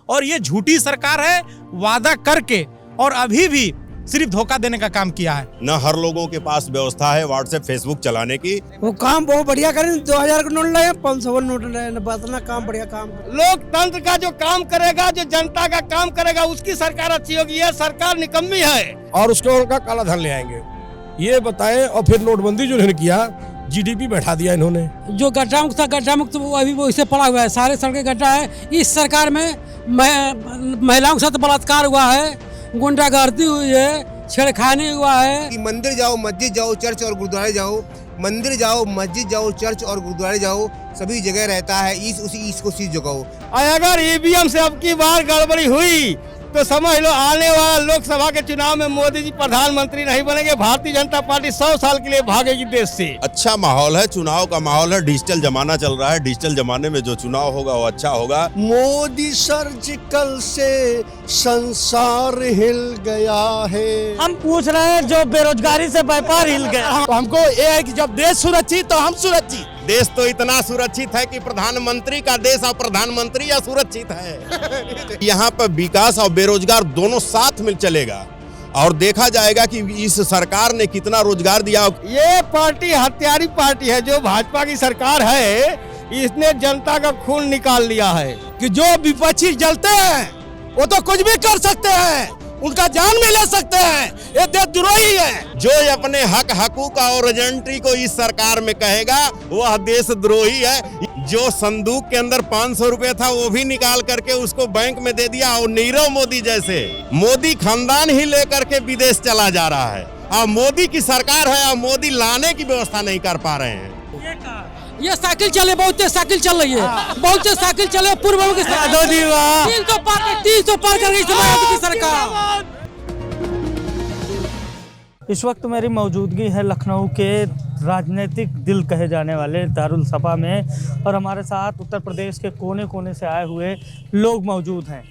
और ये झूठी सरकार है, वादा करके और अभी भी सिर्फ धोखा देने का काम किया है। न हर लोगों के पास व्यवस्था है व्हाट्सएप फेसबुक चलाने की। वो काम बहुत बढ़िया करें, 2000 का नोट लाए, 500 नोट लाए, इतना काम बढ़िया काम। लोकतंत्र का जो काम करेगा, जो जनता का काम करेगा, उसकी सरकार अच्छी होगी। ये सरकार निकम्मी है और उसके उनका काला धन ले आएंगे, ये बताएं। और फिर नोटबंदी जो इन्होंने किया, जीडीपी बैठा दिया इन्होंने। जो गड्ढा मुक्त था, गड्ढा मुक्त अभी वो इसे पड़ा हुआ है, सारे सड़कें गड्ढा है। इस सरकार में महिलाओं के साथ बलात्कार हुआ है, गुंडागर्दी हुई है, छेड़खानी हुआ है। मंदिर जाओ, मस्जिद जाओ, चर्च और गुरुद्वारे जाओ, मंदिर जाओ, मस्जिद जाओ, चर्च और गुरुद्वारे जाओ, सभी जगह रहता है ईस को शीश झुकाओ। अगर ईवीएम से अब की बार गड़बड़ी हुई तो समझ लो आने वाला लोकसभा के चुनाव में मोदी जी प्रधानमंत्री नहीं बनेंगे। भारतीय जनता पार्टी 100 साल के लिए भागेगी देश से। अच्छा माहौल है, चुनाव का माहौल है, डिजिटल जमाना चल रहा है। डिजिटल जमाने में जो चुनाव होगा वो अच्छा होगा। मोदी सर्जिकल से संसार हिल गया है। हम पूछ रहे हैं, जो बेरोजगारी से व्यापार हिल गया। हमको ये है कि जब देश सुरक्षित तो हम सुरक्षित। देश तो इतना सुरक्षित है कि प्रधानमंत्री का देश और प्रधानमंत्री असुरक्षित है। यहाँ पर विकास और बेरोजगार दोनों साथ में चलेगा और देखा जाएगा कि इस सरकार ने कितना रोजगार दिया। ये पार्टी हत्यारी पार्टी है। जो भाजपा की सरकार है, इसने जनता का खून निकाल लिया है। कि जो विपक्षी जलते हैं वो तो कुछ भी कर सकते हैं, उनका जान भी ले सकते हैं। ये देशद्रोही है। जो अपने हक हकूक और एजेंट्री को इस सरकार में कहेगा वह देशद्रोही है। जो संदूक के अंदर 500 रुपए था वो भी निकाल करके उसको बैंक में दे दिया। और नीरव मोदी जैसे मोदी खानदान ही लेकर के विदेश चला जा रहा है। और मोदी की सरकार है और मोदी लाने की व्यवस्था नहीं कर पा रहे हैं। ये साइकिल चले, बहुत तेज साइकिल चल रही है, बहुत तेज साइकिल चले। पूर्व की 300 पार कर गई की सरकार। इस वक्त मेरी मौजूदगी है लखनऊ के राजनीतिक दिल कहे जाने वाले दारुल सपा में, और हमारे साथ उत्तर प्रदेश के कोने कोने से आए हुए लोग मौजूद हैं।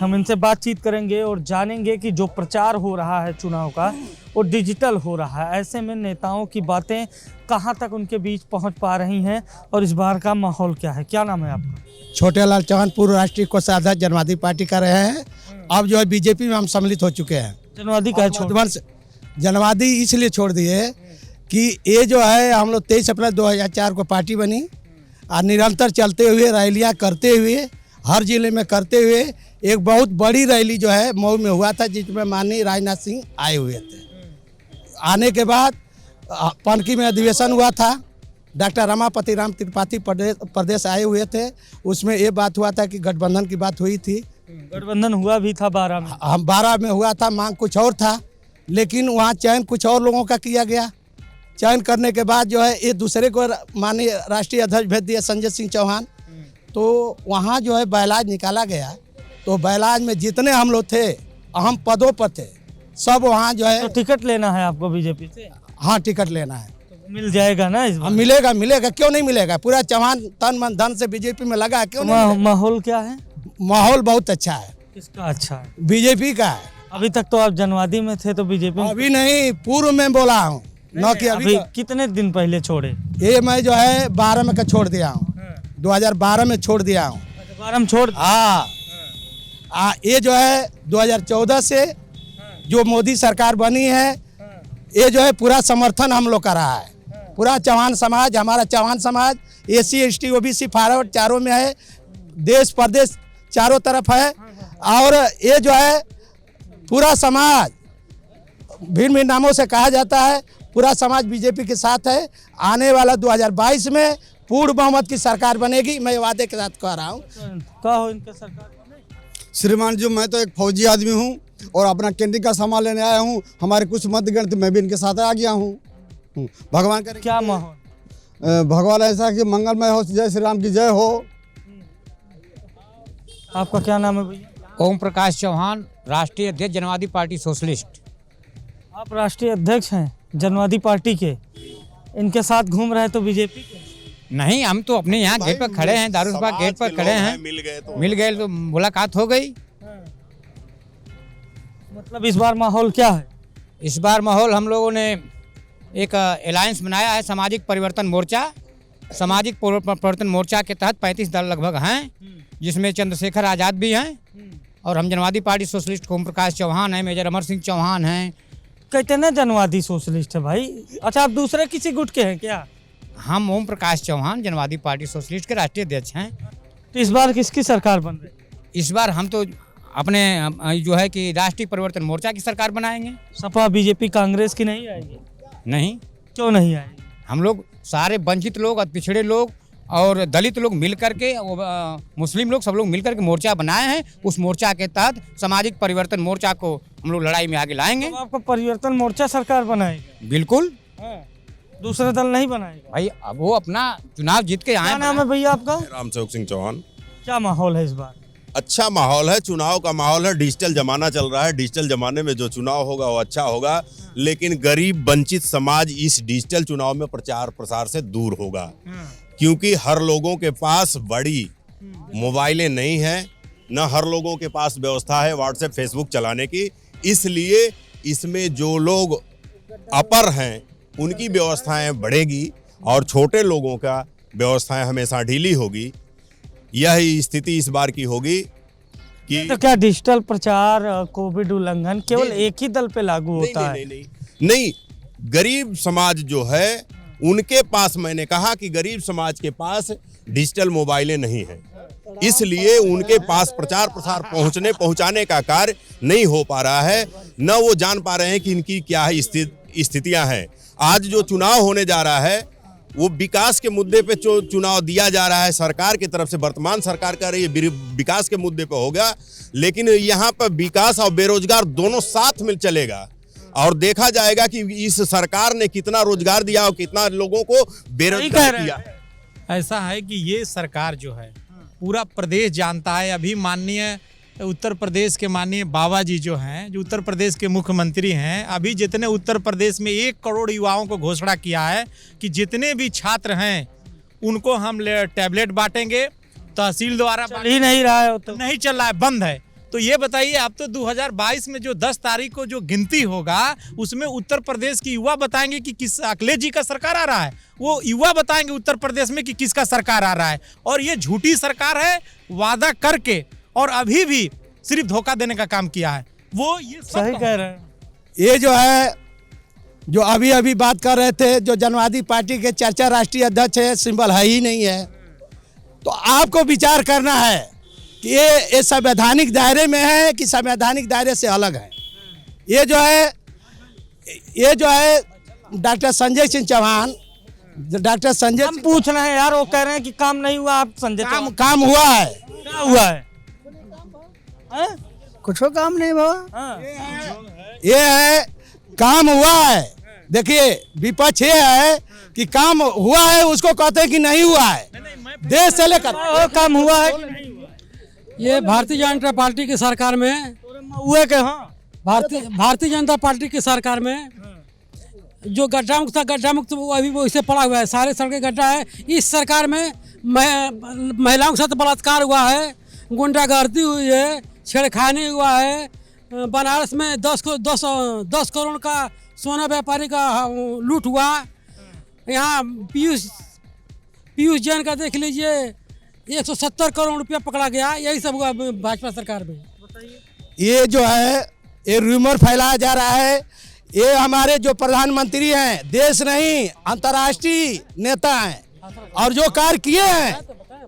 हम इनसे बातचीत करेंगे और जानेंगे कि जो प्रचार हो रहा है चुनाव का, वो डिजिटल हो रहा है। ऐसे में नेताओं की बातें कहां तक उनके बीच पहुंच पा रही हैं और इस बार का माहौल क्या है। क्या नाम है आपका? छोटेलाल चौहान, पूर्व राष्ट्रीय कोषाध्यक्ष जनवादी पार्टी का रहे हैं। अब जो है बीजेपी में हम सम्मिलित हो चुके हैं। जनवादी का जनवादी इसलिए छोड़ दिए कि ये जो है, हम लोग 23 अप्रैल 2004 को पार्टी बनी और निरंतर चलते हुए रैलियां करते हुए, हर जिले में करते हुए, एक बहुत बड़ी रैली जो है मऊ में हुआ था, जिसमें माननीय राजनाथ सिंह आए हुए थे। आने के बाद पनकी में अधिवेशन हुआ था, डॉक्टर रमापति राम त्रिपाठी प्रदेश आए हुए थे। उसमें ये बात हुआ था कि गठबंधन की बात हुई थी। गठबंधन हुआ भी था 12 में। हम 12 में हुआ था, मांग कुछ और था, लेकिन वहाँ चयन कुछ और लोगों का किया गया। चयन करने के बाद जो है एक दूसरे को माननीय राष्ट्रीय अध्यक्ष भेज दिया, संजय सिंह चौहान। तो वहाँ जो है बैलाज निकाला गया। तो बैलाज में जितने हम लोग थे, अहम पदों पर थे, सब वहाँ जो है। तो टिकट लेना है आपको बीजेपी से? हाँ, टिकट लेना है। तो मिल जाएगा ना इस बार? मिलेगा, क्यों नहीं मिलेगा। पूरा चौहान तन मन धन से बीजेपी में लगा है, क्यों नहीं? माहौल क्या है? माहौल बहुत अच्छा है। किसका अच्छा है? बीजेपी का है। अभी तक तो आप जनवादी में थे, तो बीजेपी में? अभी नहीं, पूर्व में बोला हूँ, न कि अभी कितने दिन पहले छोड़े? ये मैं जो है 12 में का छोड़ दिया हूँ, 2012 में छोड़ दिया हूँ। 12 में छोड़? हाँ। ये जो है 2014 से जो मोदी सरकार बनी है, ये जो है पूरा समर्थन हम लोग का रहा है। पूरा चौहान समाज, हमारा चौहान समाज SC ST OBC फॉरवर्ड चारों में है, देश प्रदेश चारों तरफ है। और ये जो है पूरा समाज, भिन्न भिन्न नामों से कहा जाता है, पूरा समाज बीजेपी के साथ है। आने वाला 2022 में पूर्ण बहुमत की सरकार बनेगी, मैं वादे के साथ कह रहा हूँ। क्या हो इनका सरकार? श्रीमान जी, मैं तो एक फौजी आदमी हूँ और अपना कैंटीन का सामान लेने आया हूँ। हमारे कुछ मतगणित मैं भी इनके साथ आ गया हूँ। भगवान करे। क्या माहौल? भगवान ऐसा कि मंगलमय हो, जय श्री राम की जय हो। आपका क्या नाम है भैया? ओम प्रकाश चौहान, राष्ट्रीय अध्यक्ष जनवादी पार्टी सोशलिस्ट। आप राष्ट्रीय अध्यक्ष हैं जनवादी पार्टी के, इनके साथ घूम रहे तो बीजेपी के? नहीं, हम तो अपने यहाँ गेट पर खड़े हैं, दारुल सपा गेट पर खड़े हैं। मिल गए तो मुलाकात हो गई। मतलब इस बार माहौल क्या है? इस बार माहौल, हम लोगों ने एक अलायंस बनाया है, सामाजिक परिवर्तन मोर्चा, सामाजिक परिवर्तन मोर्चा के तहत 35 दल लगभग हैं, जिसमें चंद्रशेखर आज़ाद भी हैं और हम जनवादी पार्टी सोशलिस्ट ओम प्रकाश चौहान हैं, मेजर अमर सिंह चौहान हैं। कितने जनवादी सोशलिस्ट है भाई? अच्छा, आप दूसरे किसी गुट के हैं क्या? हम ओम प्रकाश चौहान जनवादी पार्टी सोशलिस्ट के राष्ट्रीय अध्यक्ष हैं। तो इस बार किसकी सरकार बन रही है? इस बार हम तो अपने जो है कि राष्ट्रीय परिवर्तन मोर्चा की सरकार बनाएंगे। सपा बीजेपी कांग्रेस की नहीं आएगी? नहीं। क्यों नहीं आएगी? हम लोग सारे वंचित लोग और पिछड़े लोग और दलित लोग मिल करके, मुस्लिम लोग, सब लोग मिल करके मोर्चा बनाए हैं। उस मोर्चा के तहत सामाजिक परिवर्तन मोर्चा को हम लोग लड़ाई में आगे लाएंगे। तो आपका परिवर्तन मोर्चा सरकार बनाएगा? बिल्कुल। दूसरा दल नहीं बनाएगा भाई? अब वो अपना चुनाव जीत के आए। क्या नाम है भैया आपका? रामसेवक सिंह चौहान। क्या माहौल है इस बार? अच्छा माहौल है, चुनाव का माहौल है। डिजिटल जमाना चल रहा है, डिजिटल जमाने में जो चुनाव होगा वो अच्छा होगा, लेकिन गरीब वंचित समाज इस डिजिटल चुनाव में प्रचार प्रसार से दूर होगा, क्योंकि हर लोगों के पास बड़ी मोबाइलें नहीं हैं, न हर लोगों के पास व्यवस्था है व्हाट्सएप फेसबुक चलाने की। इसलिए इसमें जो लोग अपर हैं उनकी व्यवस्थाएं बढ़ेगी और छोटे लोगों का व्यवस्थाएं हमेशा ढीली होगी। यह स्थिति इस बार की होगी कि तो क्या डिजिटल प्रचार, कोविड उल्लंघन केवल एक ही दल पे लागू होता है? नहीं, गरीब समाज जो है उनके पास, मैंने कहा कि गरीब समाज के पास डिजिटल मोबाइलें नहीं हैं, इसलिए उनके पास प्रचार प्रसार पहुंचाने का कार्य नहीं हो पा रहा है, न वो जान पा रहे हैं कि इनकी क्या स्थितियां हैं। आज जो चुनाव होने जा रहा है वो विकास के मुद्दे पे जो चुनाव दिया जा रहा है सरकार की तरफ से, वर्तमान सरकार का रही है, विकास के मुद्दे पे होगा, लेकिन यहाँ पर विकास और बेरोजगार दोनों साथ में चलेगा और देखा जाएगा कि इस सरकार ने कितना रोजगार दिया और कितना लोगों को बेरोजगार किया। ऐसा है कि ये सरकार जो है पूरा प्रदेश जानता है। अभी माननीय उत्तर प्रदेश के माननीय बाबा जी जो हैं, जो उत्तर प्रदेश के मुख्यमंत्री हैं, अभी जितने उत्तर प्रदेश में 1 करोड़ युवाओं को घोषणा किया है कि जितने भी छात्र हैं उनको हम टैबलेट बांटेंगे, तहसील द्वारा चल ही नहीं रहा है, तो नहीं चल रहा है, बंद है। तो ये बताइए, अब तो 2022 में जो 10 तारीख को जो गिनती होगा उसमें उत्तर प्रदेश की युवा बताएंगे कि किस अखिलेश जी का सरकार आ रहा है। वो युवा बताएंगे उत्तर प्रदेश में कि किसका सरकार आ रहा है। और ये झूठी सरकार है, वादा करके और अभी भी सिर्फ धोखा देने का काम किया है। वो ये सही कह रहे हैं। ये जो है, जो अभी अभी बात कर रहे थे, जो जनवादी पार्टी के चर्चा राष्ट्रीय अध्यक्ष है, सिंबल है ही नहीं है। तो आपको विचार करना है कि ये संवैधानिक दायरे में है कि संवैधानिक दायरे से अलग है। ये जो है डॉक्टर संजय सिंह चौहान, डॉक्टर संजय, हम पूछ रहे हैं यार, वो कह रहे हैं कि काम नहीं हुआ। आप संजय काम हुआ है। क्या हुआ है? कुछ काम नहीं हुआ। ये है काम हुआ है। देखिए विपक्ष ये है कि काम हुआ है, उसको कहते हैं कि नहीं हुआ है। देश से लेकर काम हुआ है कि नहीं हुआ? ये भारतीय जनता पार्टी की सरकार में हुए के, हाँ, भारतीय जनता पार्टी की सरकार में जो गड्ढा मुक्त वो अभी वैसे पड़ा हुआ है, सारे सड़कें गड्ढा है। इस सरकार में महिलाओं के साथ बलात्कार हुआ है, गुंडागर्दी हुई है, छेड़खानी हुआ है। बनारस में 10 करोड़ का सोना व्यापारी का लूट हुआ। यहाँ पीयूष जैन का देख लीजिए, 170 करोड़ रुपया पकड़ा गया। यही सब हुआ भाजपा सरकार में। ये जो है ये रूमर फैलाया जा रहा है। ये हमारे जो प्रधानमंत्री हैं, देश नहीं अंतर्राष्ट्रीय नेता हैं, और जो कार्य किए हैं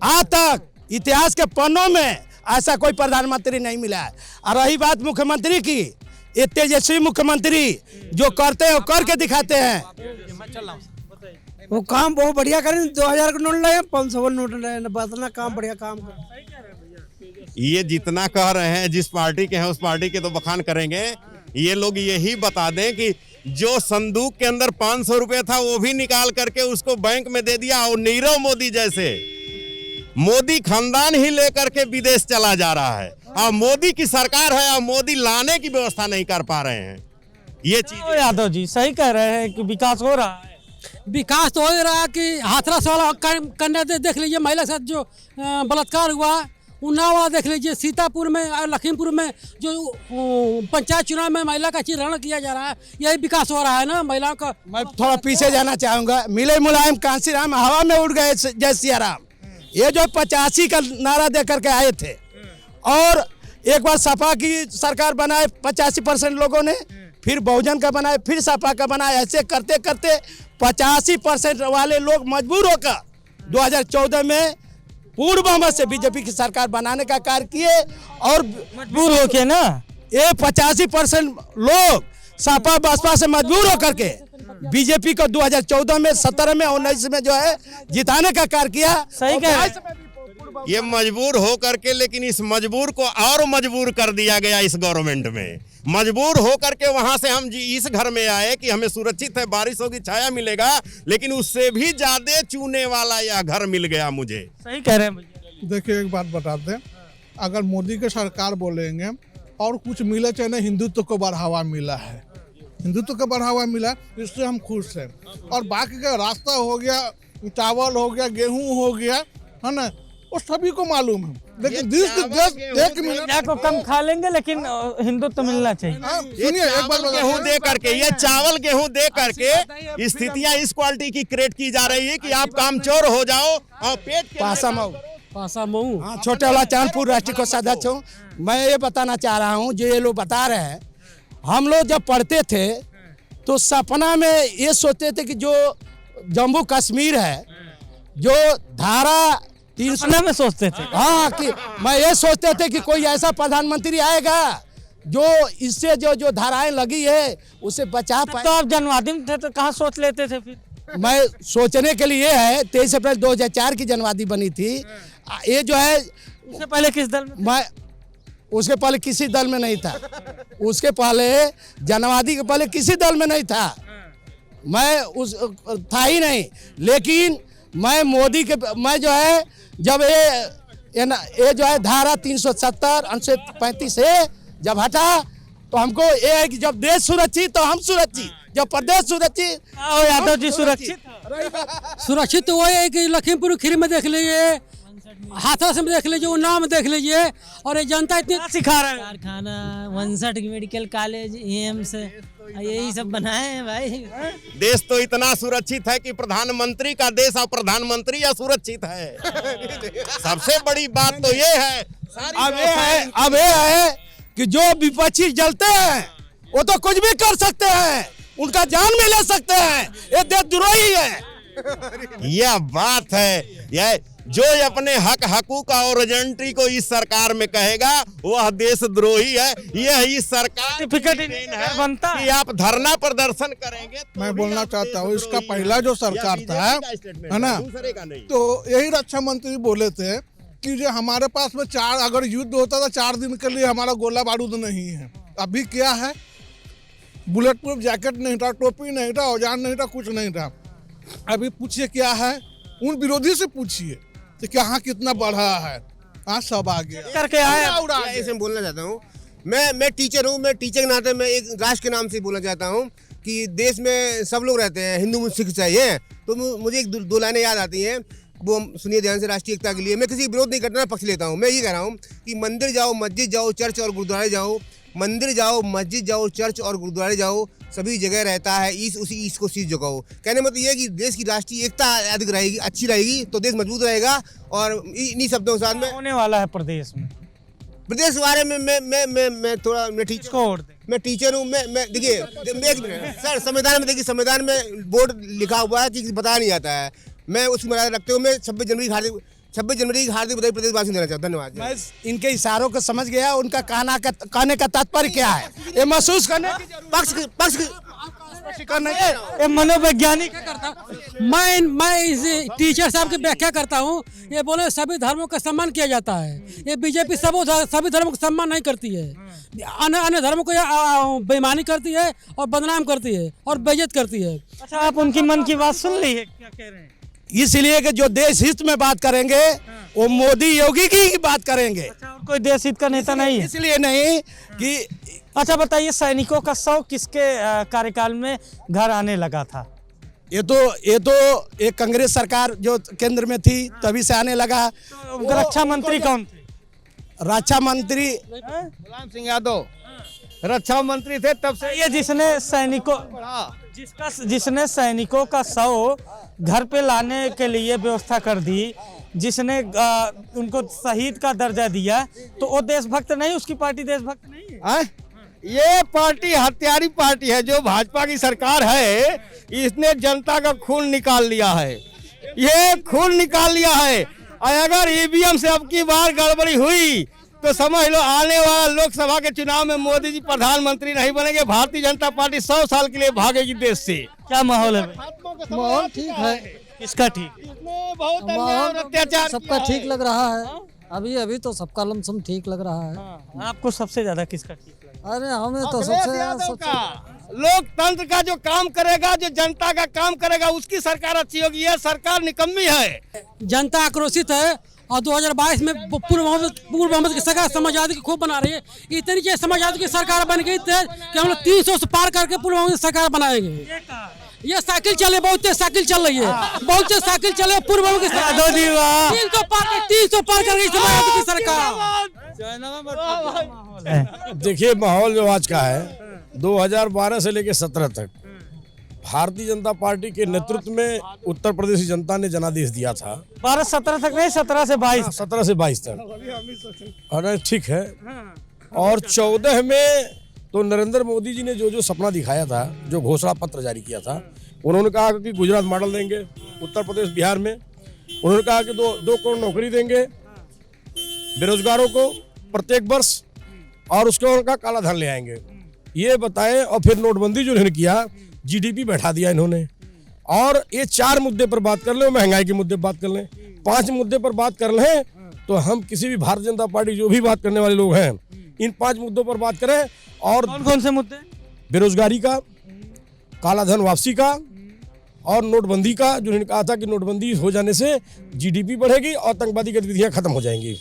आज तक इतिहास के पन्नों में ऐसा कोई प्रधानमंत्री नहीं मिला है। और रही बात मुख्यमंत्री की, ये तेजस्वी मुख्यमंत्री जो करते हैं वो करके दिखाते हैं। वो काम बहुत बढ़िया करें। 2000 का नोट लाए, 500 का नोट लाए, बतना काम बढ़िया काम कर। ये जितना कह रहे हैं, जिस पार्टी के हैं उस पार्टी के तो बखान करेंगे। ये लोग यही बता दें कि जो संदूक के अंदर 500 रुपए था वो भी निकाल करके उसको बैंक में दे दिया, और नीरव मोदी जैसे मोदी खानदान ही लेकर के विदेश चला जा रहा है। और मोदी की सरकार है और मोदी लाने की व्यवस्था नहीं कर पा रहे हैं। ये चीज यादव जी सही कह रहे हैं कि विकास हो रहा है। विकास तो हो रहा है कि हाथरस वाला कन्या देख लीजिए, महिला के साथ जो बलात्कार हुआ उन्नाव वाला देख लीजिए, सीतापुर में और लखीमपुर में जो पंचायत चुनाव में महिला का चित्रण किया जा रहा है, यही विकास हो रहा है ना महिलाओं का। मैं थोड़ा पीछे जाना चाहूँगा। मिले मुलायम कांसीराम हवा में उड़ गए जय सियाराम, ये जो 85 का नारा दे करके आए थे और एक बार सपा की सरकार बनाए 85% लोगों ने, फिर बहुजन का बनाए, फिर सपा का बनाए, ऐसे करते करते 85% वाले लोग मजबूर होकर 2014 में पूर्ण बहुमत से बीजेपी की सरकार बनाने का कार्य किए और मजबूर हो के ना ये 85% लोग सपा बसपा से मजबूर होकर के बीजेपी को 2014 में 17 में 19 में जो है जिताने का कार्य किया। सही कह रहे हैं। ये मजबूर हो करके, लेकिन इस मजबूर को और मजबूर कर दिया गया इस गवर्नमेंट में। मजबूर हो करके वहां से हम इस घर में आए कि हमें सुरक्षित है, बारिश होगी, छाया मिलेगा, लेकिन उससे भी ज्यादा चूने वाला यह घर मिल गया मुझे। सही कह रहे हैं भैया। देखिए एक बात बताते हैं, अगर मोदी की सरकार बोलेंगे और कुछ मिला चाहे ना, हिंदुत्व को बढ़ावा मिला है, हिंदुत्व को बढ़ावा मिला, इससे हम खुश हैं। और बाकी का रास्ता हो गया, चावल हो गया, गेहूं हो गया, है ना, वो सभी को मालूम है, लेकिन देश एक मिनट को कम खा लेंगे लेकिन हिंदुत्व तो मिलना चाहिए। सुनिए एक बार, गेहूं दे करके, ये चावल गेहूं दे करके स्थितियां इस क्वालिटी की क्रिएट की जा रही है कि आप कामचोर हो जाओ और पेट पासा मऊ हाँ, छोटे वाला चांदपुर राष्ट्रीय कोषाध्यक्ष हूँ। मैं ये बताना चाह रहा हूँ, जो ये लोग बता रहे हैं, हम लोग जब पढ़ते थे तो सपना में ये सोचते थे कि जो जम्मू कश्मीर है, जो धारा 300 में सोचते थे, हाँ, कि मैं ये सोचते थे कि कोई ऐसा प्रधानमंत्री आएगा जो इससे जो धाराएं लगी है उसे बचा पाए। तो आप जन्मदिन थे तो कहाँ सोच लेते थे फिर? मैं सोचने के लिए है, 23 अप्रैल 2004 की जनवादी बनी थी। ये जो है, उससे पहले किस दल में? मैं उसके पहले किसी दल में नहीं था, उसके पहले जनवादी के पहले किसी दल में नहीं था, मैं उस था ही नहीं। लेकिन मैं मोदी के, मैं जो है जब ये जो है धारा 370 अनुच्छेद 35 से जब हटा तो हमको ये है कि जब देश सुरक्षित तो हम सुरक्षित, जब प्रदेश सुरक्षित। यादव जी सुरक्षित तो वही है कि लखीमपुर खीरी में देख लीजिए, हाथरस में देख लीजिए, उन्नाव में देख लीजिए, और ये जनता इतनी सिखा रहा है। कारखाना 59 मेडिकल कॉलेज एम्स यही सब बनाए हैं भाई। देश तो इतना सुरक्षित है कि प्रधानमंत्री का देश और प्रधानमंत्री असुरक्षित है। सबसे बड़ी बात तो ये है। अब ये है कि जो विपक्षी जलते हैं वो तो कुछ भी कर सकते हैं, उनका जान भी ले सकते हैं, ये देशद्रोही है। यह बात है, यह जो अपने हक हकूक और एजेंट्री को इस सरकार में कहेगा वह देशद्रोही है। यह इस सरकार बनता कि आप धरना प्रदर्शन करेंगे। मैं बोलना चाहता हूँ, इसका पहला जो सरकार था, है ना, तो यही रक्षा मंत्री बोले थे कि जो हमारे पास में अगर युद्ध होता था 4 दिन के लिए हमारा गोला बारूद नहीं है। अभी क्या है, बुलेट प्रूफ जैकेट नहीं था, टोपी नहीं था, औजार नहीं था, कुछ नहीं था। अभी पूछिए क्या है, उन विरोधी से पूछिए कि कहाँ कितना बढ़ा है, आज सब आ गया करके आए। ऐसे बोलना चाहता हूँ, मैं टीचर हूँ, मैं टीचर के नाते मैं एक राष्ट्र के नाम से बोलना चाहता हूँ कि देश में सब लोग रहते हैं, हिंदू मुस्लिम सिख चाहिए, तो मुझे एक दो लाइनें याद आती हैं, वो सुनिए ध्यान से। राष्ट्रीय एकता के लिए मैं किसी विरोध नहीं करना, पक्ष लेता हूँ। मैं ये कह रहा हूँ कि मंदिर जाओ, मस्जिद जाओ, चर्च और गुरुद्वारे जाओ, मंदिर जाओ, मस्जिद जाओ, चर्च और गुरुद्वारे जाओ, सभी जगह रहता है ईश, उसी ईश को शीश झुकाओ। कहने मतलब ये है कि देश की राष्ट्रीय एकता अधिक रहेगी, अच्छी रहेगी तो देश मजबूत रहेगा। और इन्हीं शब्दों के साथ में होने वाला है प्रदेश में, प्रदेश के बारे में मैं थोड़ा मैं टीचर हूँ। मैं देखिए सर, संविधान में देखिए, संविधान में बोर्ड लिखा हुआ है कि बताया नहीं जाता है। मैं उसकी मर्यादा रखते हुए मैं 26 जनवरी की हार्दिक बधाई प्रदेशवासी देना चाहता हूँ। धन्यवाद। मैं इनके इशारों को समझ गया, उनका कहने का तात्पर्य क्या है, ये महसूस करने ये मनोवैज्ञानिक मैं इस टीचर साहब की व्याख्या करता हूँ। ये बोले सभी धर्मों का सम्मान किया जाता है, ये बीजेपी सभी धर्मों का सम्मान नहीं करती है, अन्य धर्मों को बेईमानी करती है और बदनाम करती है और बेइज्जत करती है। अच्छा, आप उनकी मन की बात सुन ली है, क्या कह रहे हैं? इसलिए कि जो देश हित में बात करेंगे वो मोदी योगी की ही बात करेंगे। अच्छा, और कोई देश हित का नेता नहीं है? इसलिए नहीं कि अच्छा बताइए, सैनिकों का 100 किसके कार्यकाल में घर आने लगा था? ये तो एक कांग्रेस सरकार जो केंद्र में थी तभी से आने लगा। तो रक्षा मंत्री कौन थे? रक्षा मंत्री मुलायम सिंह यादव रक्षा मंत्री थे तब से ये जिसने सैनिकों का 100 घर पे लाने के लिए व्यवस्था कर दी, जिसने उनको शहीद का दर्जा दिया, तो वो देशभक्त नहीं, उसकी पार्टी देशभक्त नहीं है। ये पार्टी हत्यारी पार्टी है। जो भाजपा की सरकार है इसने जनता का खून निकाल लिया है, ये खून निकाल लिया है। और अगर ईवीएम से अब की बार गड़बड़ी हुई तो समझ लो आने वाला लोकसभा के चुनाव में मोदी जी प्रधानमंत्री नहीं बनेंगे। भारतीय जनता पार्टी 100 साल के लिए भागेगी देश से। क्या माहौल है? माहौल ठीक है। किसका ठीक? बहुत अत्याचार सबका ठीक लग रहा है। अभी तो सबका लमसम ठीक लग रहा है। आपको सबसे ज्यादा किसका ठीक लगा? अरे हमें तो सबसे लोकतंत्र का जो काम करेगा, जो जनता का काम करेगा, उसकी सरकार अच्छी होगी। ये सरकार निकम्मी है। जनता आक्रोशित है और 2022 में पूर्व मोहम्मद की सरकार समाजवादी की खूब बना रही है। इतनी जो समाजवादी की सरकार बन गई थी कि हम लोग 300 से पार करके पूर्व मोहम्मद की सरकार बनाएंगे। ये साइकिल चले, बहुत तेज साइकिल चल रही है, बहुत तेज साइकिल चले पूर्व मोहम्मद की सरकार 300 पार कर गई समाजवादी की सरकार। देखिए माहौल जो आज का है 2012 से लेकर 17 तक भारतीय जनता पार्टी के नेतृत्व में उत्तर प्रदेश की जनता ने जनादेश दिया था। 12-17 तक नहीं, 17 से 22 17 से 22 तक। अरे ठीक है। और 14 में तो नरेंद्र मोदी जी ने जो सपना दिखाया था, जो घोषणा पत्र जारी किया था, उन्होंने कहा कि गुजरात मॉडल देंगे उत्तर प्रदेश बिहार में। उन्होंने कहा कि 2 करोड़ नौकरी देंगे बेरोजगारों को प्रत्येक वर्ष, और उसके बाद उनका काला धन ले आएंगे। ये बताएं। और फिर नोटबंदी जो इन्होंने किया, जीडीपी बैठा दिया इन्होंने। और ये 4 मुद्दे पर बात कर लें, महंगाई के मुद्दे पर बात कर लें, 5 मुद्दे पर बात कर लें, तो हम किसी भी भारतीय जनता पार्टी जो भी बात करने वाले लोग हैं इन 5 मुद्दों पर बात करें। और कौन से मुद्दे? बेरोजगारी का, काला धन वापसी का और नोटबंदी का, जो इन्होंने कहा था कि नोटबंदी हो जाने से जीडीपी बढ़ेगी और आतंकवादी गतिविधियां खत्म हो जाएंगी।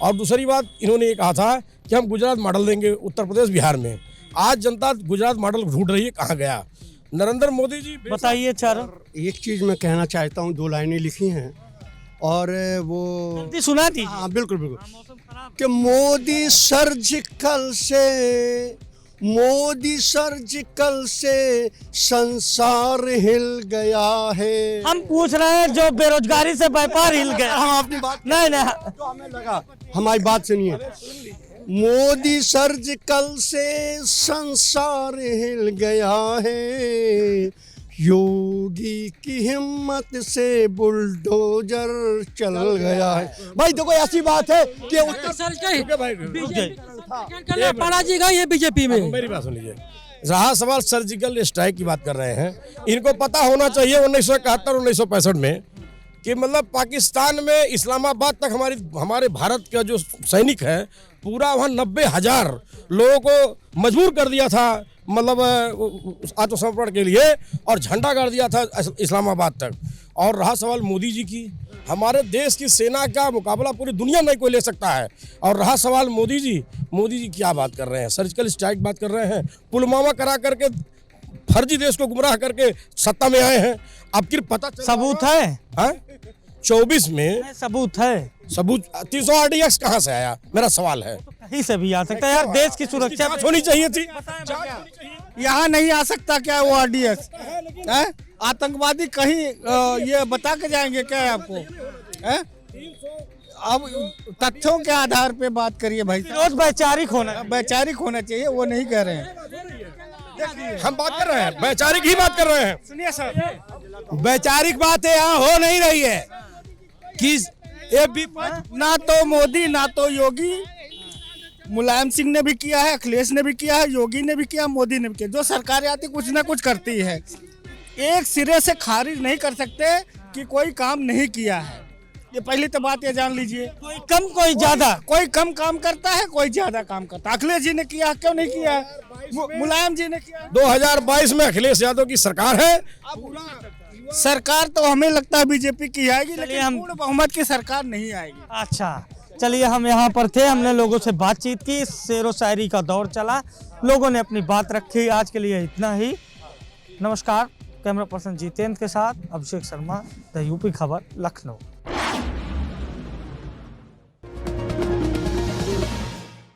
और दूसरी बात इन्होंने ये कहा था कि हम गुजरात मॉडल देंगे उत्तर प्रदेश बिहार में। आज जनता गुजरात मॉडल ढूंढ रही है, कहाँ गया नरेंद्र मोदी जी? बताइए चारों। एक चीज मैं कहना चाहता हूँ, 2 लाइनें लिखी हैं और वो सुना दीजिए। हाँ बिल्कुल बिल्कुल। कि मोदी सर्जिकल से संसार हिल गया है। हम पूछ रहे हैं जो बेरोजगारी से व्यापार हिल गया। हम अपनी बात नहीं तो हमें लगा, हमारी बात सुनिए। मोदी सर्जिकल से संसार हिल गया है, योगी की हिम्मत से बुलडोजर चल गया है। भाई देखो ऐसी बात है कि पराजी गई है बीजेपी में। मेरी बात सुन लीजिए। रहा सवाल सर्जिकल स्ट्राइक की बात कर रहे हैं, इनको पता होना चाहिए 1971-1965 में कि मतलब पाकिस्तान में इस्लामाबाद तक हमारे भारत का जो सैनिक है पूरा वहाँ 90,000 लोगों को मजबूर कर दिया था, मतलब आत्मसमर्पण के लिए, और झंडा गाड़ दिया था इस्लामाबाद तक। और रहा सवाल मोदी जी की, हमारे देश की सेना का मुकाबला पूरी दुनिया में कोई ले सकता है। और रहा सवाल मोदी जी क्या बात कर रहे हैं? सर्जिकल स्ट्राइक बात कर रहे हैं, पुलवामा करा करके फर्जी देश को गुमराह करके सत्ता में आए हैं। अब फिर पता सबूत है? 24 में सबूत है? सबूत 300 RDX कहाँ से आया? मेरा सवाल है। कहीं से भी आ सकता है यार, देश की सुरक्षा होनी चाहिए थी। यहाँ नहीं आ सकता क्या वो RDX? आतंकवादी कहीं ये बता के जाएंगे क्या आपको? अब तथ्यों के आधार पे बात करिए भाई। वैचारिक होना चाहिए, वो नहीं कह रहे हैं। हम बात कर रहे हैं, वैचारिक ही बात कर रहे हैं। सुनिए सर, वैचारिक बात है यहाँ हो नहीं रही है कि ना तो मोदी ना तो योगी, मुलायम सिंह ने भी किया है, अखिलेश ने भी किया है, योगी ने भी किया, मोदी ने भी किया। जो सरकारें आती कुछ ना कुछ करती है, एक सिरे से खारिज नहीं कर सकते कि कोई काम नहीं किया है। ये पहली तो बात ये जान लीजिए। कोई कम कोई ज्यादा, कोई कम काम करता है, कोई ज्यादा काम करता है। अखिलेश जी ने किया, क्यों नहीं किया? मुलायम जी ने किया। 2022 में अखिलेश यादव की सरकार है। सरकार तो हमें लगता है बीजेपी की आएगी, लेकिन पूर्ण बहुमत की सरकार नहीं आएगी। अच्छा चलिए, हम यहाँ पर थे, हमने लोगों से बातचीत की, शेरो शायरी का दौर चला, लोगों ने अपनी बात रखी। आज के लिए इतना ही। नमस्कार। कैमरा पर्सन जितेंद्र के साथ अभिषेक शर्मा, द यूपी खबर, लखनऊ।